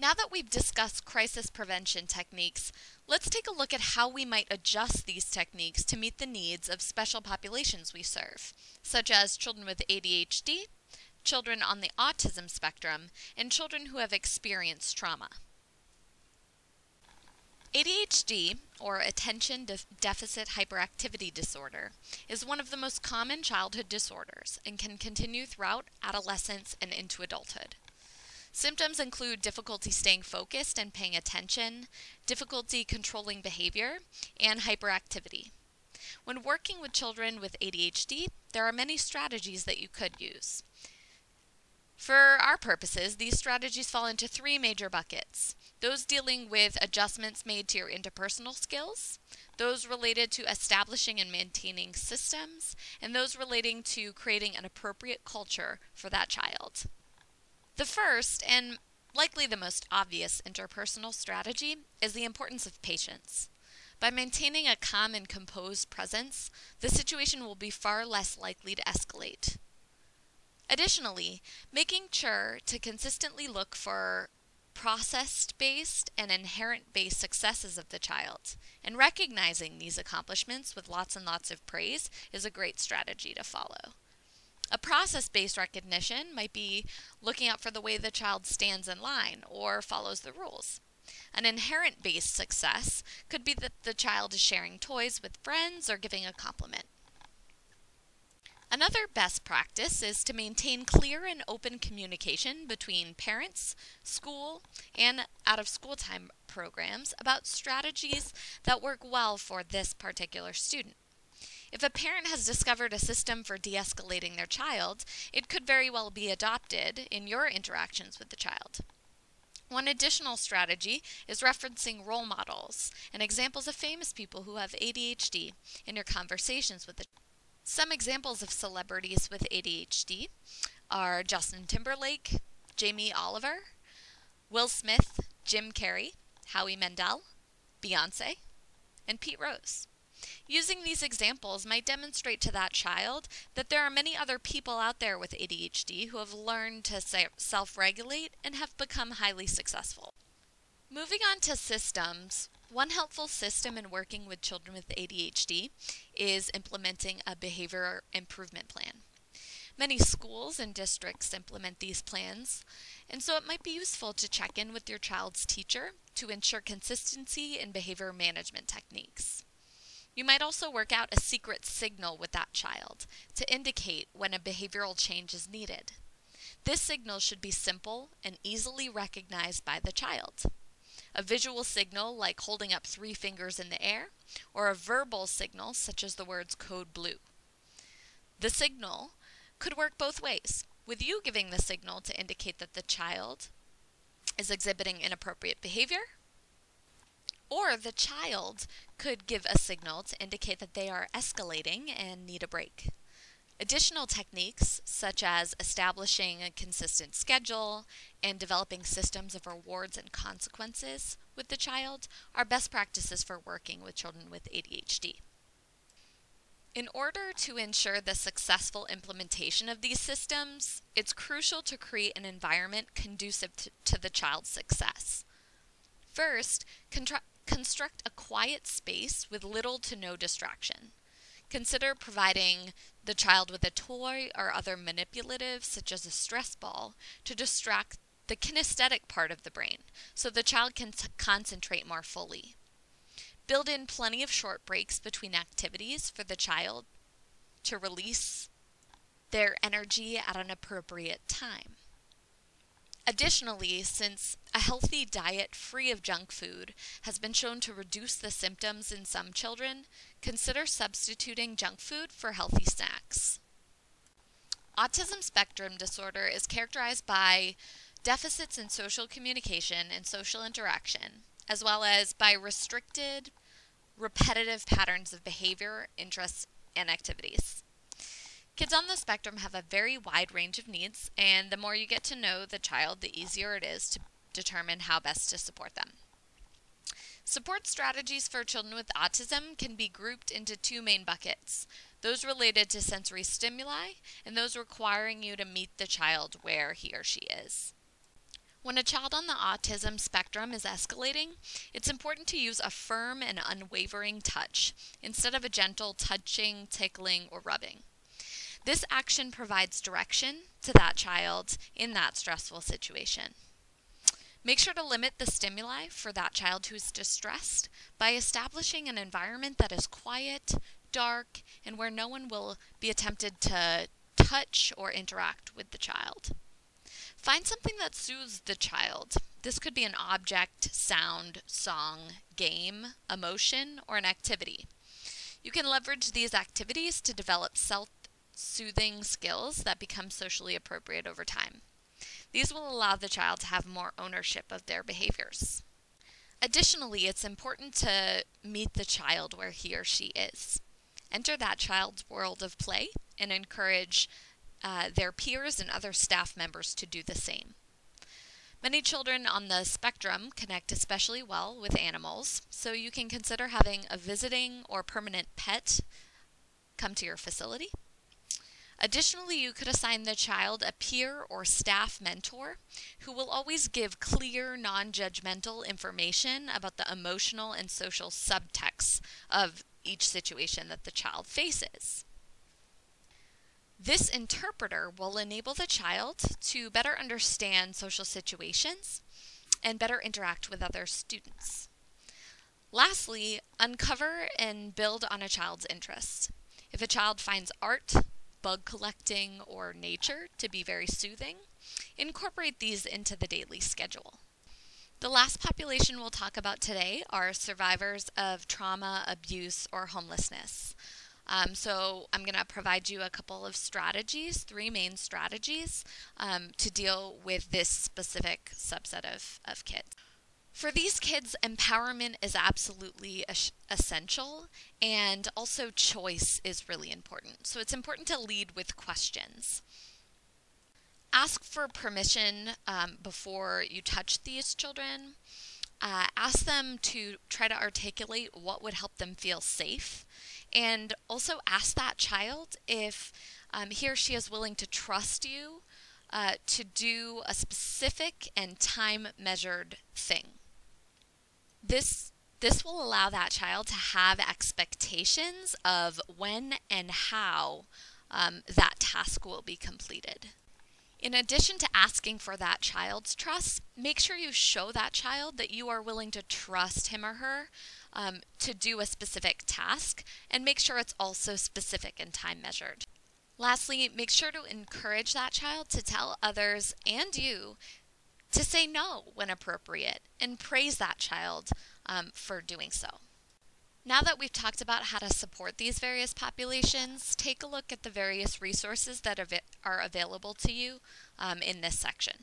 Now that we've discussed crisis prevention techniques, let's take a look at how we might adjust these techniques to meet the needs of special populations we serve, such as children with ADHD, children on the autism spectrum, and children who have experienced trauma. ADHD, or Attention Deficit Hyperactivity Disorder, is one of the most common childhood disorders and can continue throughout adolescence and into adulthood. Symptoms include difficulty staying focused and paying attention, difficulty controlling behavior, and hyperactivity. When working with children with ADHD, there are many strategies that you could use. For our purposes, these strategies fall into three major buckets. Those dealing with adjustments made to your interpersonal skills, those related to establishing and maintaining systems, and those relating to creating an appropriate culture for that child. The first, and likely the most obvious interpersonal strategy, is the importance of patience. By maintaining a calm and composed presence, the situation will be far less likely to escalate. Additionally, making sure to consistently look for process-based and inherent-based successes of the child, and recognizing these accomplishments with lots and lots of praise is a great strategy to follow. A process-based recognition might be looking out for the way the child stands in line or follows the rules. An inherent-based success could be that the child is sharing toys with friends or giving a compliment. Another best practice is to maintain clear and open communication between parents, school, and out-of-school time programs about strategies that work well for this particular student. If a parent has discovered a system for de-escalating their child, it could very well be adopted in your interactions with the child. One additional strategy is referencing role models and examples of famous people who have ADHD in your conversations with the child. Some examples of celebrities with ADHD are Justin Timberlake, Jamie Oliver, Will Smith, Jim Carrey, Howie Mandel, Beyonce, and Pete Rose. Using these examples might demonstrate to that child that there are many other people out there with ADHD who have learned to self-regulate and have become highly successful. Moving on to systems, one helpful system in working with children with ADHD is implementing a behavior improvement plan. Many schools and districts implement these plans, and so it might be useful to check in with your child's teacher to ensure consistency in behavior management techniques. You might also work out a secret signal with that child to indicate when a behavioral change is needed. This signal should be simple and easily recognized by the child. A visual signal like holding up 3 fingers in the air, or a verbal signal such as the words code blue. The signal could work both ways, with you giving the signal to indicate that the child is exhibiting inappropriate behavior, or the child could give a signal to indicate that they are escalating and need a break. Additional techniques, such as establishing a consistent schedule and developing systems of rewards and consequences with the child, are best practices for working with children with ADHD. In order to ensure the successful implementation of these systems, it's crucial to create an environment conducive to the child's success. First, construct a quiet space with little to no distraction. Consider providing the child with a toy or other manipulative, such as a stress ball, to distract the kinesthetic part of the brain so the child can concentrate more fully. Build in plenty of short breaks between activities for the child to release their energy at an appropriate time. Additionally, since a healthy diet free of junk food has been shown to reduce the symptoms in some children, consider substituting junk food for healthy snacks. Autism spectrum disorder is characterized by deficits in social communication and social interaction, as well as by restricted, repetitive patterns of behavior, interests, and activities. Kids on the spectrum have a very wide range of needs, and the more you get to know the child, the easier it is to determine how best to support them. Support strategies for children with autism can be grouped into 2 main buckets, those related to sensory stimuli and those requiring you to meet the child where he or she is. When a child on the autism spectrum is escalating, it's important to use a firm and unwavering touch instead of a gentle touching, tickling, or rubbing. This action provides direction to that child in that stressful situation. Make sure to limit the stimuli for that child who is distressed by establishing an environment that is quiet, dark, and where no one will be attempted to touch or interact with the child. Find something that soothes the child. This could be an object, sound, song, game, emotion, or an activity. You can leverage these activities to develop self-soothing skills that become socially appropriate over time. These will allow the child to have more ownership of their behaviors. Additionally, it's important to meet the child where he or she is. Enter that child's world of play and encourage their peers and other staff members to do the same. Many children on the spectrum connect especially well with animals, so you can consider having a visiting or permanent pet come to your facility. Additionally, you could assign the child a peer or staff mentor who will always give clear, non-judgmental information about the emotional and social subtexts of each situation that the child faces. This interpreter will enable the child to better understand social situations and better interact with other students. Lastly, uncover and build on a child's interests. If a child finds art, bug collecting, or nature to be very soothing, incorporate these into the daily schedule. The last population we'll talk about today are survivors of trauma, abuse, or homelessness. So I'm going to provide you a couple of strategies, 3 main strategies, to deal with this specific subset of kids. For these kids, empowerment is absolutely essential, and also choice is really important. So it's important to lead with questions. Ask for permission before you touch these children. Ask them to try to articulate what would help them feel safe. And also ask that child if he or she is willing to trust you to do a specific and time-measured thing. This will allow that child to have expectations of when and how that task will be completed. In addition to asking for that child's trust, make sure you show that child that you are willing to trust him or her to do a specific task, and make sure it's also specific and time measured. Lastly, make sure to encourage that child to tell others and you to say no when appropriate, and praise that child for doing so. Now that we've talked about how to support these various populations, take a look at the various resources that are available to you in this section.